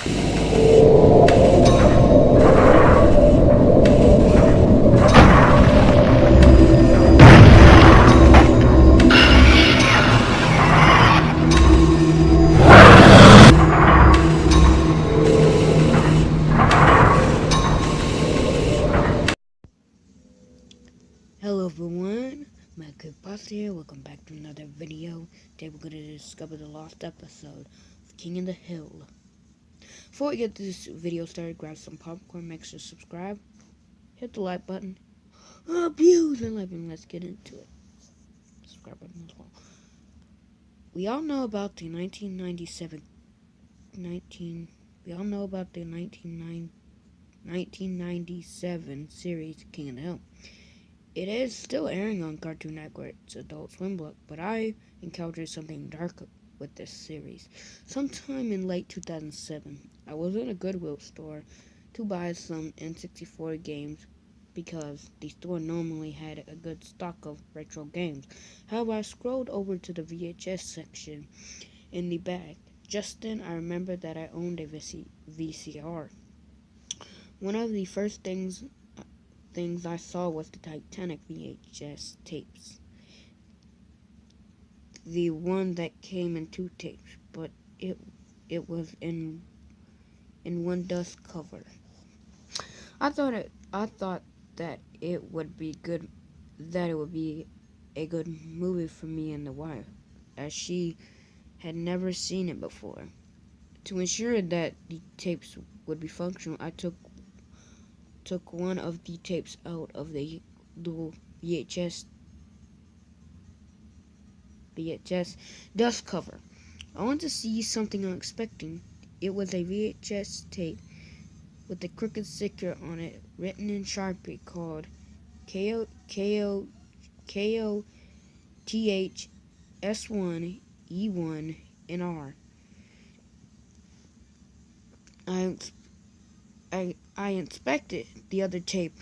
Hello everyone, my Creepypasta here. Welcome back to another video. Today we're going to discover the lost episode of King in the Hill. Before we get this video started, grab some popcorn, make sure to subscribe, hit the like button, abuse the like button. Let's get into it. Subscribe button as well. We all know about the 1997 series King in the Hill. It is still airing on Cartoon Network's Adult Swim block, but I encountered something dark with this series. Sometime in late 2007, I was in a Goodwill store to buy some N64 games because the store normally had a good stock of retro games. However, I scrolled over to the VHS section in the back. Just then, I remembered that I owned a VCR. One of the first things I saw was the Titanic VHS tapes. The one that came in 2 tapes, but it was in one dust cover. I thought that it would be a good movie for me and the wife, as she had never seen it before. To ensure that the tapes would be functional, I took one of the tapes out of the VHS dust cover. I wanted to see something unexpected. It was a VHS tape with a crooked sticker on it written in Sharpie called KOTH S1 E1 and R. I inspected the other tape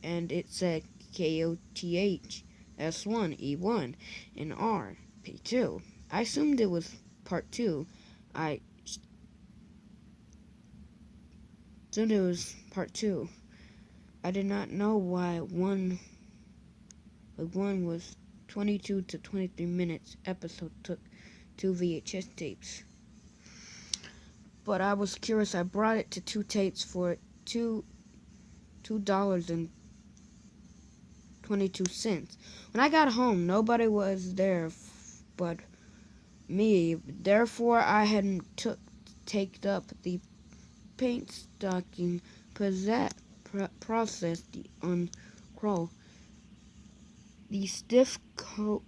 and it said KOTH S1 E1 and R P2. I assumed it was part 2. I did not know why one was 22 to 23 minutes episode took 2 VHS tapes. But I was curious. I brought it to 2 tapes for $2.22. When I got home, nobody was there but me. Therefore, I had taken up the paint stocking process. The uncroll, the stiff code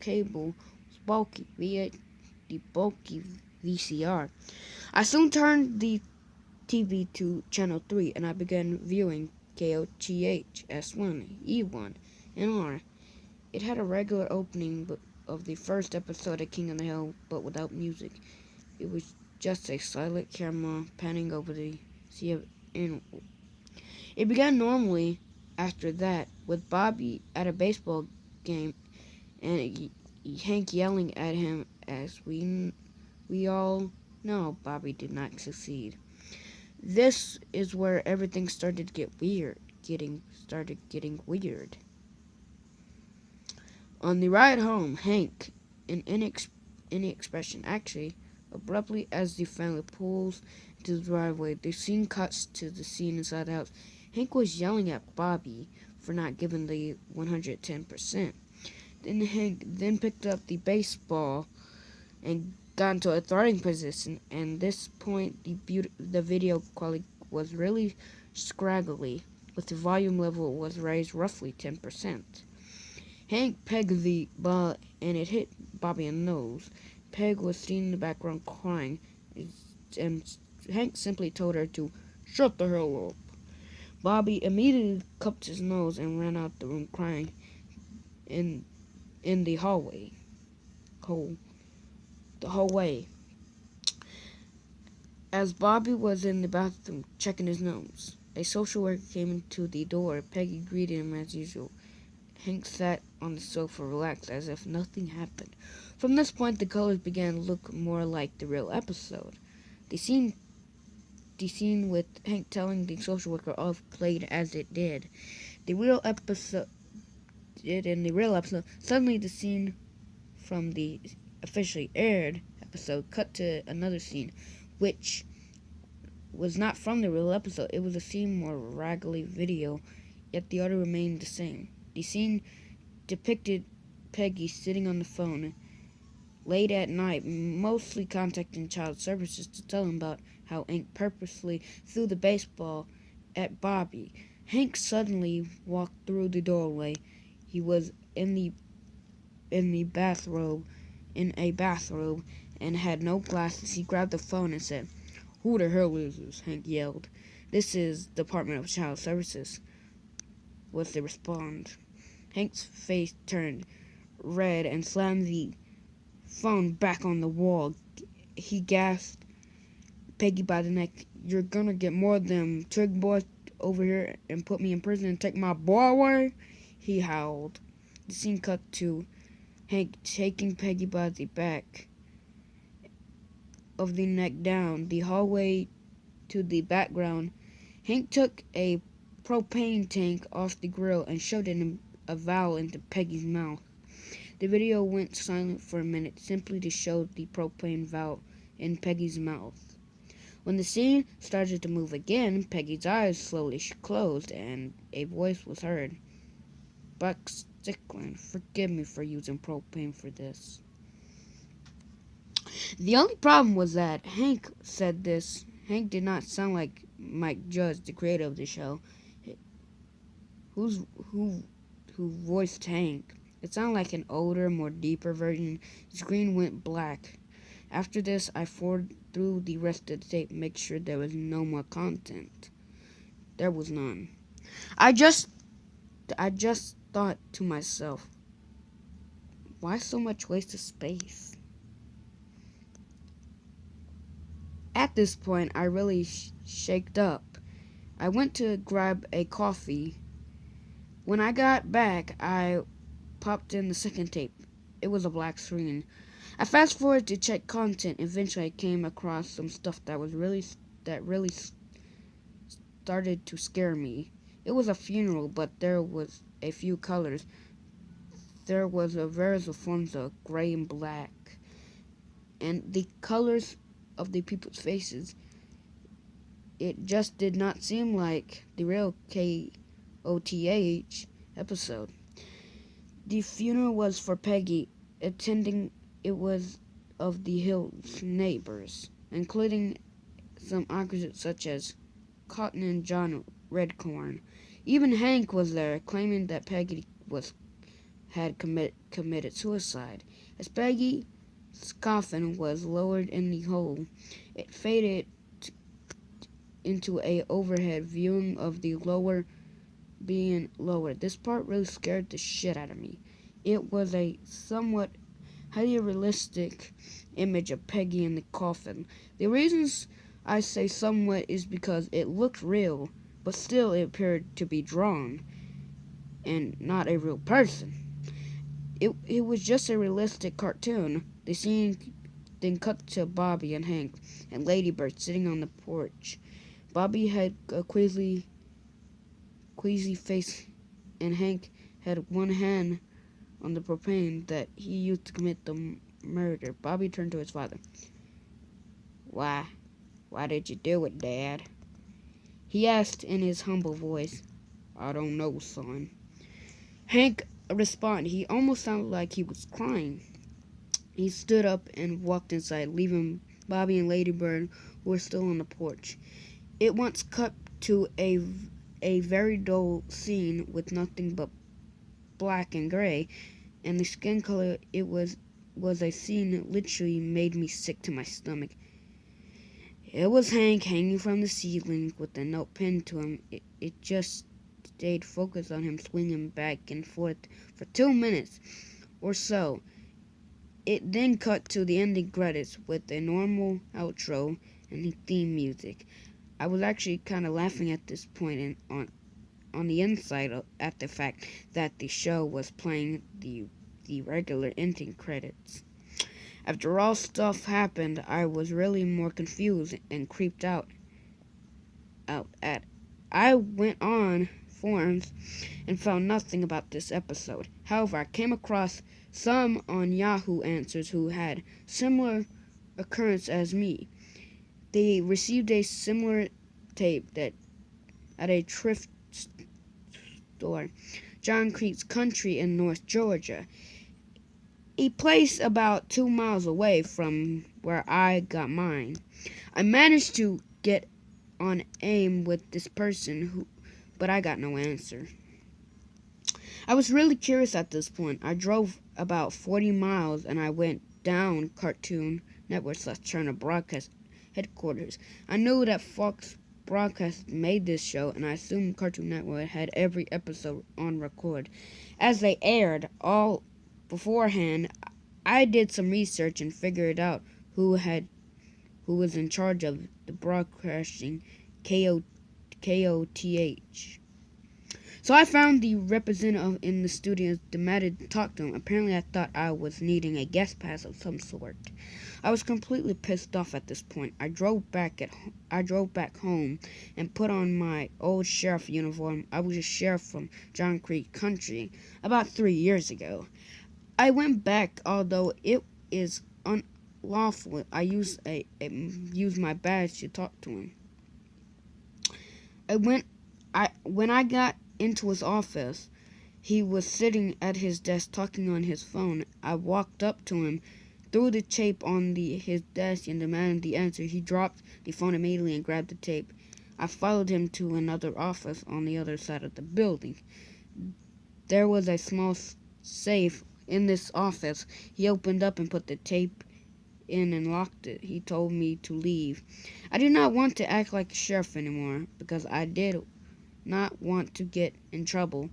cable was bulky via the bulky VCR. I soon turned the TV to channel 3 and I began viewing KOTH S1 E1 and R. It had a regular opening of the first episode of King of the Hill, but without music. It was just a silent camera panning over the sea of animals. It began normally after that, with Bobby at a baseball game and Hank yelling at him. As we all know, Bobby did not succeed. This is where everything started to get weird. Getting weird. On the ride home, Hank, in any expression, actually, abruptly as the family pulls into the driveway, the scene cuts to the scene inside the house. Hank was yelling at Bobby for not giving the 110%. Then Hank picked up the baseball and got into a throwing position, and at this point the video quality was really scraggly, with the volume level was raised roughly 10%. Hank pegged the ball and it hit Bobby in the nose. Peg was seen in the background crying, and Hank simply told her to shut the hell up. Bobby immediately cupped his nose and ran out the room crying in the hallway. The hallway. As Bobby was in the bathroom checking his nose, a social worker came into the door. Peggy greeted him as usual. Hank sat on the sofa, relaxed, as if nothing happened. From this point, the colors began to look more like the real episode. The scene with Hank telling the social worker off played as it did. The real episode in the real episode, suddenly the scene from the officially aired episode cut to another scene, which was not from the real episode. It was a scene more raggedy video, yet the order remained the same. The scene depicted Peggy sitting on the phone late at night, mostly contacting child services to tell them about how Hank purposely threw the baseball at Bobby. Hank suddenly walked through the doorway. He was in a bathrobe, and had no glasses. He grabbed the phone and said, "Who the hell is this?" Hank yelled. "This is Department of Child Services," was the response. Hank's face turned red and slammed the phone back on the wall. He gasped Peggy by the neck. "You're gonna get more of them twig boys over here and put me in prison and take my boy away?" he howled. The scene cut to Hank taking Peggy by the back of the neck down the hallway to the background. Hank took a propane tank off the grill and shoved a valve into Peggy's mouth. The video went silent for a minute, simply to show the propane valve in Peggy's mouth. When the scene started to move again, Peggy's eyes slowly closed, and a voice was heard. "Buck Stickland, forgive me for using propane for this." The only problem was that Hank said this. Hank did not sound like Mike Judge, the creator of the show, who voiced Hank. It sounded like an older, more deeper version. The screen went black. After this, I forwarded through the rest of the tape, make sure there was no more content. There was none. I just thought to myself, why so much waste of space? At this point, I really shaked up. I went to grab a coffee. When I got back, I popped in the second tape. It was a black screen. I fast forwarded to check content. Eventually, I came across some stuff that really started to scare me. It was a funeral, but there was a few colors. There was a various forms of gray and black, and the colors of the people's faces. It just did not seem like the real KOTH episode. The funeral was for Peggy. Attending it was of the Hill's neighbors, including some actors such as Cotton and John Redcorn. Even Hank was there, claiming that Peggy had committed suicide. As Peggy's coffin was lowered in the hole, it faded into a overhead viewing of the lower being lowered. This part really scared the shit out of me. It was a somewhat highly realistic image of Peggy in the coffin. The reasons I say somewhat is because it looked real, but still it appeared to be drawn and not a real person. It was just a realistic cartoon. The scene then cut to Bobby and Hank and Ladybird sitting on the porch. Bobby had a queasy face, and Hank had one hand on the propane that he used to commit the murder. Bobby turned to his father. Why did you do it, Dad?" he asked in his humble voice. "I don't know, son." Hank responded. He almost sounded like he was crying. He stood up and walked inside, leaving Bobby and Ladybird, who were still on the porch. It once cut to a very dull scene with nothing but black and gray, and the skin color. It was a scene that literally made me sick to my stomach. It was Hank hanging from the ceiling with a note pinned to him. It just stayed focused on him swinging back and forth for 2 minutes or so. It then cut to the ending credits with a normal outro and the theme music. I was actually kind of laughing at this point on the inside at the fact that the show was playing the regular ending credits. After all stuff happened, I was really more confused and creeped out at. I went on forums and found nothing about this episode. However, I came across some on Yahoo Answers who had similar occurrence as me. They received a similar tape that at a thrift store, John Creek's Country in North Georgia, a place about 2 miles away from where I got mine. I managed to get on AIM with this person but I got no answer. I was really curious at this point. I drove about 40 miles and I went down Cartoon Network/Turner Broadcast headquarters. I knew that Fox Broadcast made this show, and I assumed Cartoon Network had every episode on record. As they aired all beforehand, I did some research and figured out who was in charge of the broadcasting KOTH. So I found the representative in the studio and demanded to talk to him. Apparently I thought I was needing a guest pass of some sort. I was completely pissed off at this point. I drove back home and put on my old sheriff uniform. I was a sheriff from John Creek Country about 3 years ago. I went back, although it is unlawful. I used my badge to talk to him. When I got into his office, he was sitting at his desk talking on his phone. I walked up to him, threw the tape on his desk, and demanded the answer. He dropped the phone immediately and grabbed the tape. I followed him to another office on the other side of the building. There was a small safe in this office. He opened up and put the tape in and locked it. He told me to leave. I did not want to act like a sheriff anymore because I did not want to get in trouble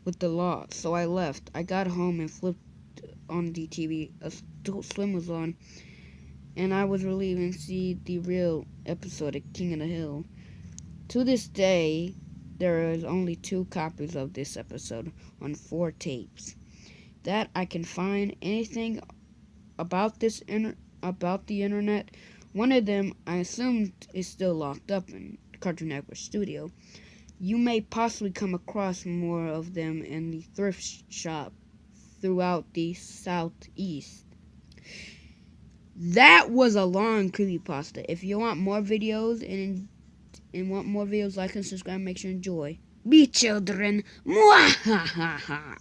with the law, so I left. I got home and flipped on the TV. Adult Swim was on, and I was relieved to see the real episode of King of the Hill. To this day, there is only 2 copies of this episode on 4 tapes. That I can find anything about the internet. One of them, I assumed, is still locked up in Cartoon Network studio. You may possibly come across more of them in the thrift shop throughout the southeast. That was a long creepypasta. If you want more videos like and subscribe, make sure you enjoy. Be children. Mwahaha.